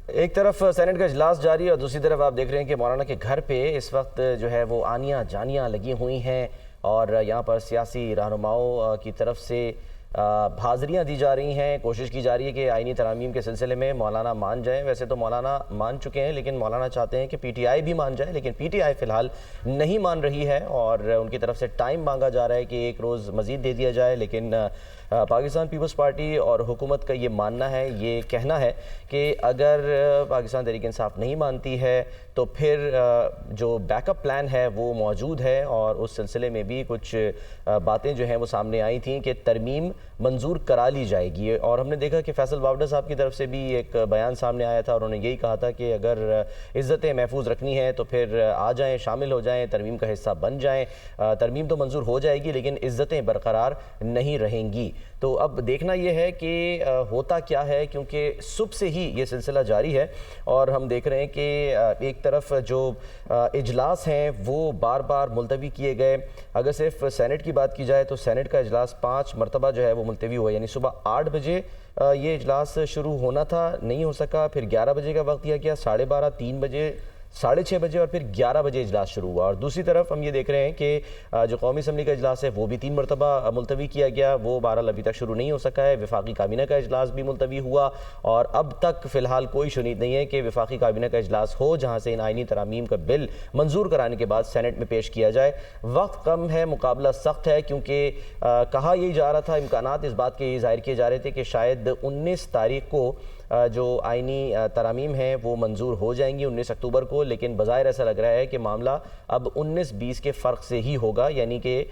ایک طرف سینٹ کا اجلاس جاری ہے اور دوسری طرف آپ دیکھ رہے ہیں کہ مولانا کے گھر پہ اس وقت جو ہے وہ آنیاں جانیاں لگی ہوئی ہیں اور یہاں پر سیاسی رہنماؤں کی طرف سے حاضریاں دی جا رہی ہیں. کوشش کی جا رہی ہے کہ آئینی ترامیم کے سلسلے میں مولانا مان جائیں. ویسے تو مولانا مان چکے ہیں لیکن مولانا چاہتے ہیں کہ پی ٹی آئی بھی مان جائے, لیکن پی ٹی آئی فی الحال نہیں مان رہی ہے اور ان کی طرف سے ٹائم مانگا جا رہا ہے کہ ایک روز مزید دے دیا جائے. لیکن پاکستان پیپلز پارٹی اور حکومت کا یہ ماننا ہے, یہ کہنا ہے کہ اگر پاکستان تحریک انصاف نہیں مانتی ہے تو پھر جو بیک اپ پلان ہے وہ موجود ہے, اور اس سلسلے میں بھی کچھ باتیں جو ہیں وہ سامنے آئی تھیں کہ ترمیم منظور کرا لی جائے گی. اور ہم نے دیکھا کہ فیصل باوڑا صاحب کی طرف سے بھی ایک بیان سامنے آیا تھا اور انہوں نے یہی کہا تھا کہ اگر عزتیں محفوظ رکھنی ہے تو پھر آ جائیں, شامل ہو جائیں, ترمیم کا حصہ بن جائیں. ترمیم تو منظور ہو جائے گی لیکن عزتیں برقرار نہیں رہیں گی. تو اب دیکھنا یہ ہے کہ ہوتا کیا ہے, کیونکہ صبح سے ہی یہ سلسلہ جاری ہے اور ہم دیکھ رہے ہیں کہ ایک طرف جو اجلاس ہیں وہ بار بار ملتوی کیے گئے. اگر صرف سینٹ کی بات کی جائے تو سینٹ کا اجلاس 5 مرتبہ جو ہے وہ ملتوی ہوا, یعنی صبح 8 بجے یہ اجلاس شروع ہونا تھا, نہیں ہو سکا, پھر 11 بجے کا وقت دیا گیا, 12:30, 3 بجے, 6:30 بجے اور پھر 11 بجے اجلاس شروع ہوا. اور دوسری طرف ہم یہ دیکھ رہے ہیں کہ جو قومی اسمبلی کا اجلاس ہے وہ بھی 3 مرتبہ ملتوی کیا گیا, وہ بہرحال ابھی تک شروع نہیں ہو سکا ہے. وفاقی کابینہ کا اجلاس بھی ملتوی ہوا اور اب تک فی الحال کوئی شنید نہیں ہے کہ وفاقی کابینہ کا اجلاس ہو جہاں سے ان آئینی ترامیم کا بل منظور کرانے کے بعد سینٹ میں پیش کیا جائے. وقت کم ہے, مقابلہ سخت ہے, کیونکہ کہا یہی جا رہا تھا, امکانات اس بات کے یہ ظاہر کیے جا رہے تھے کہ شاید 19 تاریخ کو جو آئینی ترامیم ہیں وہ منظور ہو جائیں گی, 19 اکتوبر کو. لیکن بظاہر ایسا لگ رہا ہے کہ معاملہ اب 19-20 کے فرق سے ہی ہوگا, یعنی کہ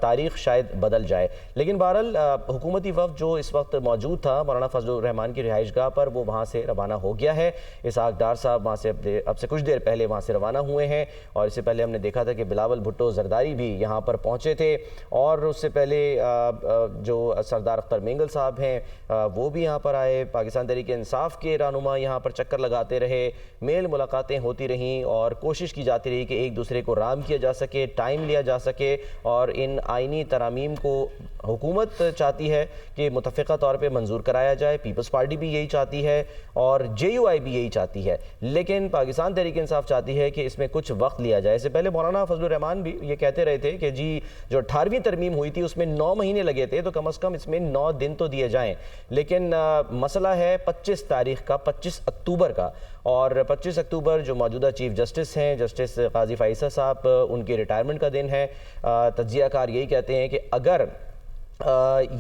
تاریخ شاید بدل جائے. لیکن بہرحال حکومتی وفد جو اس وقت موجود تھا مولانا فضل الرحمان کی رہائش گاہ پر, وہ وہاں سے روانہ ہو گیا ہے. اسحاق ڈار صاحب وہاں سے اب سے کچھ دیر پہلے وہاں سے روانہ ہوئے ہیں, اور اس سے پہلے ہم نے دیکھا تھا کہ بلاول بھٹو زرداری بھی یہاں پر پہنچے تھے, اور اس سے پہلے جو سردار اختر مینگل صاحب ہیں وہ بھی یہاں پر آئے. پاکستان تحریک انصاف کے رہنما یہاں پر چکر لگاتے رہے, میل ملاقاتیں ہوتی رہیں اور کوشش کی جاتی رہی کہ ایک دوسرے کو رام کیا جا سکے, ٹائم لیا جا سکے. اور ان آئینی ترامیم کو حکومت چاہتی ہے کہ متفقہ طور پہ منظور کرایا جائے, پیپلز پارٹی بھی یہی چاہتی ہے اور JUI بھی یہی چاہتی ہے, لیکن پاکستان تحریک انصاف چاہتی ہے کہ اس میں کچھ وقت لیا جائے. اس سے پہلے مولانا فضل الرحمان بھی یہ کہتے رہے تھے کہ جی جو 18ویں ترمیم ہوئی تھی اس میں 9 مہینے لگے تھے, تو کم از کم اس میں 9 دن تو دیے جائیں. لیکن مسئلہ ہے 25 تاریخ کا, 25 اکتوبر کا, اور 25 اکتوبر جو موجودہ چیف جسٹس ہیں جسٹس قاضی فائصہ صاحب, ان کے ریٹائرمنٹ کا دن ہے. تجزیہ کار یہی کہتے ہیں کہ اگر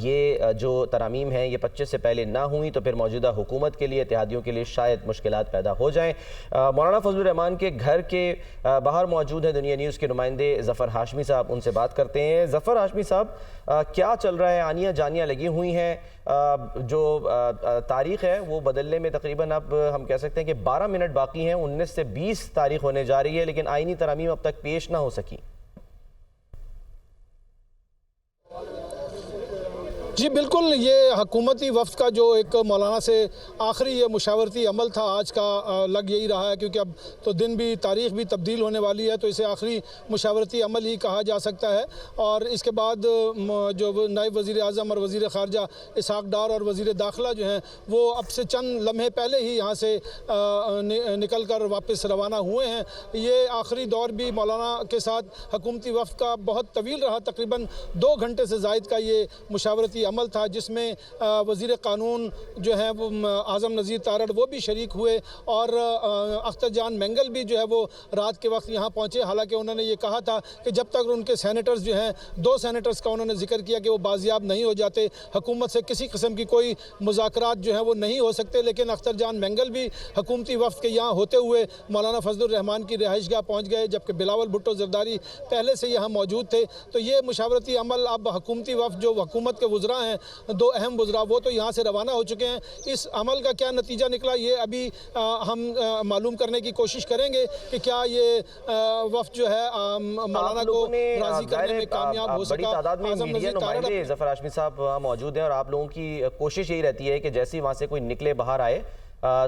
یہ جو ترامیم ہیں یہ 25 سے پہلے نہ ہوئی تو پھر موجودہ حکومت کے لیے, اتحادیوں کے لیے شاید مشکلات پیدا ہو جائیں. مولانا فضل الرحمان کے گھر کے باہر موجود ہیں دنیا نیوز کے نمائندے ظفر ہاشمی صاحب, ان سے بات کرتے ہیں. ظفر ہاشمی صاحب, کیا چل رہا ہے؟ آنیاں جانیاں لگی ہوئی ہیں, جو تاریخ ہے وہ بدلنے میں تقریباً اب ہم کہہ سکتے ہیں کہ 12 منٹ باقی ہیں, 19 سے 20 تاریخ ہونے جا رہی ہے, لیکن آئینی ترامیم اب تک پیش نہ ہو سکی. جی بالکل, یہ حکومتی وفد کا جو ایک مولانا سے آخری یہ مشاورتی عمل تھا آج کا, لگ یہی رہا ہے کیونکہ اب تو دن بھی, تاریخ بھی تبدیل ہونے والی ہے, تو اسے آخری مشاورتی عمل ہی کہا جا سکتا ہے. اور اس کے بعد جو نائب وزیر اعظم اور وزیر خارجہ اسحاق ڈار اور وزیر داخلہ جو ہیں وہ اب سے چند لمحے پہلے ہی یہاں سے نکل کر واپس روانہ ہوئے ہیں. یہ آخری دور بھی مولانا کے ساتھ حکومتی وفد کا بہت طویل رہا, تقریباً 2 گھنٹے سے زائد کا یہ مشاورتی عمل تھا, جس میں وزیر قانون جو ہیں وہ اعظم نذیر تارڑ وہ بھی شریک ہوئے, اور اختر جان مینگل بھی جو ہے وہ رات کے وقت یہاں پہنچے. حالانکہ انہوں نے یہ کہا تھا کہ جب تک ان کے سینیٹرز جو ہیں, 2 سینیٹرز کا انہوں نے ذکر کیا کہ وہ بازیاب نہیں ہو جاتے, حکومت سے کسی قسم کی کوئی مذاکرات جو ہیں وہ نہیں ہو سکتے. لیکن اختر جان مینگل بھی حکومتی وفد کے یہاں ہوتے ہوئے مولانا فضل الرحمان کی رہائش گاہ پہنچ گئے, جبکہ بلاول بھٹو زرداری پہلے سے یہاں موجود تھے. تو یہ مشاورتی عمل اب حکومتی وفد جو حکومت کے وزراء ہیں, 2 اہم وزراء, وہ تو یہاں سے روانہ ہو چکے ہیں. اس عمل کا کیا نتیجہ نکلا یہ ابھی ہم معلوم کرنے کی کوشش کریں گے کہ کیا یہ وفد جو ہے مولانا کو راضی کرنے میں کامیاب ہو سکا. بڑی تعداد میں میڈیا نمائندے ظفر ہاشمی صاحب وہاں موجود ہیں, اور آپ لوگوں کی کوشش یہی رہتی ہے کہ جیسے وہاں سے کوئی نکلے باہر آئے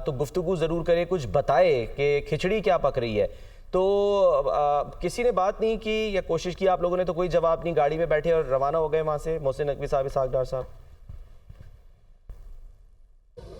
تو گفتگو ضرور کرے, کچھ بتائے کہ کھچڑی کیا پک رہی ہے. تو کسی نے بات نہیں کی یا کوشش کی آپ لوگوں نے؟ تو کوئی جواب نہیں, گاڑی میں بیٹھے اور روانہ ہو گئے وہاں سے محسن نقوی صاحب, اسحاق ڈار صاحب.